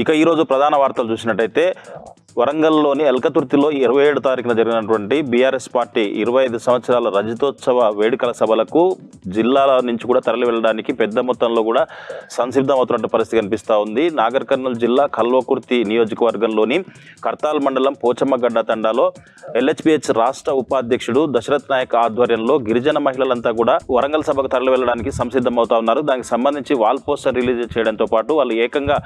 ఇక ఈరోజు ప్రధాన వార్తలు చూసినట్టయితే వరంగల్లోని ఎల్కతుర్తిలో 27 తారీఖున జరిగినటువంటి బీఆర్ఎస్ పార్టీ 25 సంవత్సరాల రజతోత్సవ వేడుకల సభలకు జిల్లాల నుంచి కూడా తరలి వెళ్ళడానికి పెద్ద మొత్తంలో కూడా సంసిద్ధమవుతున్న పరిస్థితి కనిపిస్తూ ఉంది. నాగర్ కర్నూలు జిల్లా కల్వకుర్తి నియోజకవర్గంలోని కర్తాల్ మండలం పోచమ్మగడ్డ తండాలో ఎల్హెచ్పిహెచ్ రాష్ట్ర ఉపాధ్యక్షుడు దశరథ్ నాయక్ ఆధ్వర్యంలో గిరిజన మహిళలంతా కూడా వరంగల్ సభకు తరలి వెళ్ళడానికి సంసిద్ధమవుతా ఉన్నారు. దానికి సంబంధించి వాల్ పోస్టర్ రిలీజ్ చేయడంతో పాటు వాళ్ళు ఏకంగా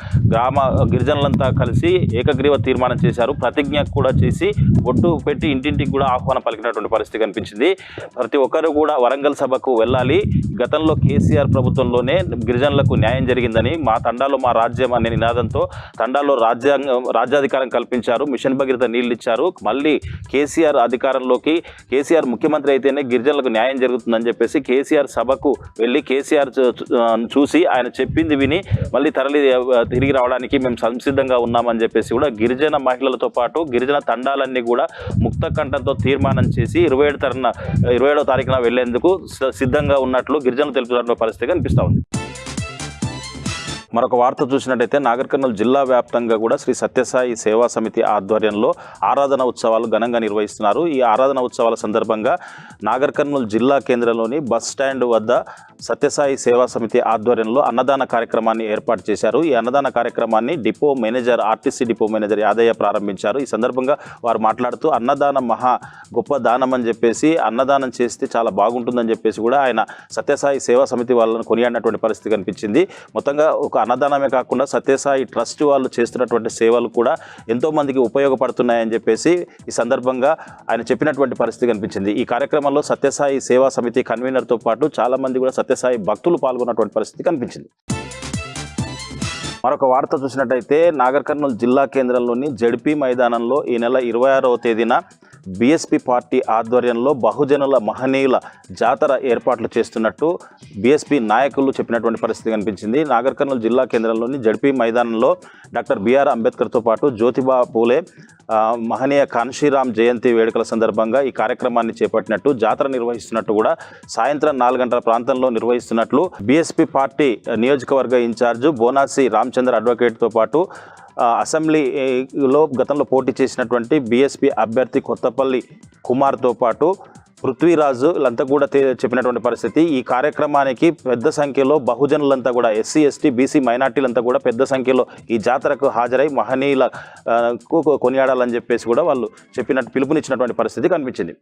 గిరిజనులంతా కలిసి ఏకగ్రీవ తీర్మానం చేశారు. ప్రతిజ్ఞ కూడా చేసి ఒట్టు పెట్టి ఇంటింటికి కూడా ఆహ్వానం పలికినటువంటి పరిస్థితి కనిపించింది. ప్రతి ఒక్కరు కూడా వరంగల్ సభకు వెళ్ళాలి. గతంలో కేసీఆర్ ప్రభుత్వంలోనే గిరిజనులకు న్యాయం జరిగిందని, మా తండాలో మా రాజ్యం అనే నినాదంతో తండాలో రాజ్యాధికారం కల్పించారు. మిషన్ భగీరథ నీళ్ళు ఇచ్చారు. మళ్ళీ కేసీఆర్ అధికారంలోకి కేసీఆర్ ముఖ్యమంత్రి అయితేనే గిరిజనులకు న్యాయం జరుగుతుందని చెప్పేసి కేసీఆర్ సభకు వెళ్ళి కేసీఆర్ చూసి ఆయన చెప్పింది విని మళ్ళీ తిరిగి రావడానికి మేము సంసిద్ధంగా ఉన్నామని చెప్పేసి కూడా గిరిజన మహిళలతో పాటు గిరిజన తండాలన్నీ కూడా ముక్త కంఠంతో తీర్మానం చేసి 27వ తారీఖున వెళ్లేందుకు సిద్ధంగా ఉన్నట్లు గిరిజనులు తెలుపుతున్న పరిస్థితి కనిపిస్తూ ఉంది. మరొక వార్త చూసినట్టయితే నాగర్ కర్నూలు జిల్లా వ్యాప్తంగా కూడా శ్రీ సత్యసాయి సేవా సమితి ఆధ్వర్యంలో ఆరాధన ఉత్సవాలు ఘనంగా నిర్వహిస్తున్నారు. ఈ ఆరాధన ఉత్సవాల సందర్భంగా నాగర్ కర్నూలు జిల్లా కేంద్రంలోని బస్ స్టాండ్ వద్ద సత్యసాయి సేవా సమితి ఆధ్వర్యంలో అన్నదాన కార్యక్రమాన్ని ఏర్పాటు చేశారు. ఈ అన్నదాన కార్యక్రమాన్ని ఆర్టీసీ డిపో మేనేజర్ యాదయ్య ప్రారంభించారు. ఈ సందర్భంగా వారు మాట్లాడుతూ అన్నదానం మహా గొప్ప దానం అని చెప్పేసి, అన్నదానం చేస్తే చాలా బాగుంటుందని చెప్పేసి కూడా ఆయన సత్యసాయి సేవా సమితి వాళ్ళని కొనియాడినటువంటి పరిస్థితి కనిపించింది. మొత్తంగా ఒక అన్నదానమే కాకుండా సత్యసాయి ట్రస్ట్ వాళ్ళు చేస్తున్నటువంటి సేవలు కూడా ఎంతోమందికి ఉపయోగపడుతున్నాయని చెప్పేసి ఈ సందర్భంగా ఆయన చెప్పినటువంటి పరిస్థితి కనిపించింది. ఈ కార్యక్రమంలో సత్యసాయి సేవా సమితి కన్వీనర్తో పాటు చాలామంది కూడా సత్యసాయి భక్తులు పాల్గొన్నటువంటి పరిస్థితి కనిపించింది. మరొక వార్త చూసినట్టయితే నాగర్ కర్నూలు జిల్లా కేంద్రంలోని జడ్పీ మైదానంలో ఈ నెల 26వ తేదీన బీఎస్పీ పార్టీ ఆధ్వర్యంలో బహుజనుల మహనీయుల జాతర ఏర్పాట్లు చేస్తున్నట్టు బీఎస్పీ నాయకులు చెప్పినటువంటి పరిస్థితి కనిపించింది. నాగర్ కర్నూలు జిల్లా కేంద్రంలోని జడ్పీ మైదానంలో డాక్టర్ బిఆర్ అంబేద్కర్తో పాటు జ్యోతిబా పూలే మహనీయ కాన్షీరామ్ జయంతి వేడుకల సందర్భంగా ఈ కార్యక్రమాన్ని చేపట్టినట్టు, జాతర నిర్వహిస్తున్నట్టు కూడా సాయంత్రం 4 గంటల ప్రాంతంలో నిర్వహిస్తున్నట్లు బీఎస్పీ పార్టీ నియోజకవర్గ ఇన్ఛార్జు బోనాసి రామచంద్ర అడ్వకేట్తో పాటు అసెంబ్లీలో గతంలో పోటీ చేసినటువంటి బీఎస్పీ అభ్యర్థి కొత్తపల్లి కుమార్తో పాటు పృథ్వీరాజు వీళ్ళంతా కూడా చెప్పినటువంటి పరిస్థితి. ఈ కార్యక్రమానికి పెద్ద సంఖ్యలో బహుజనులంతా కూడా ఎస్సీ ఎస్టీ బీసీ మైనార్టీలంతా కూడా పెద్ద సంఖ్యలో ఈ జాతరకు హాజరై మహనీయులకు కొనియాడాలని చెప్పేసి కూడా వాళ్ళు పిలుపునిచ్చినటువంటి పరిస్థితి కనిపించింది.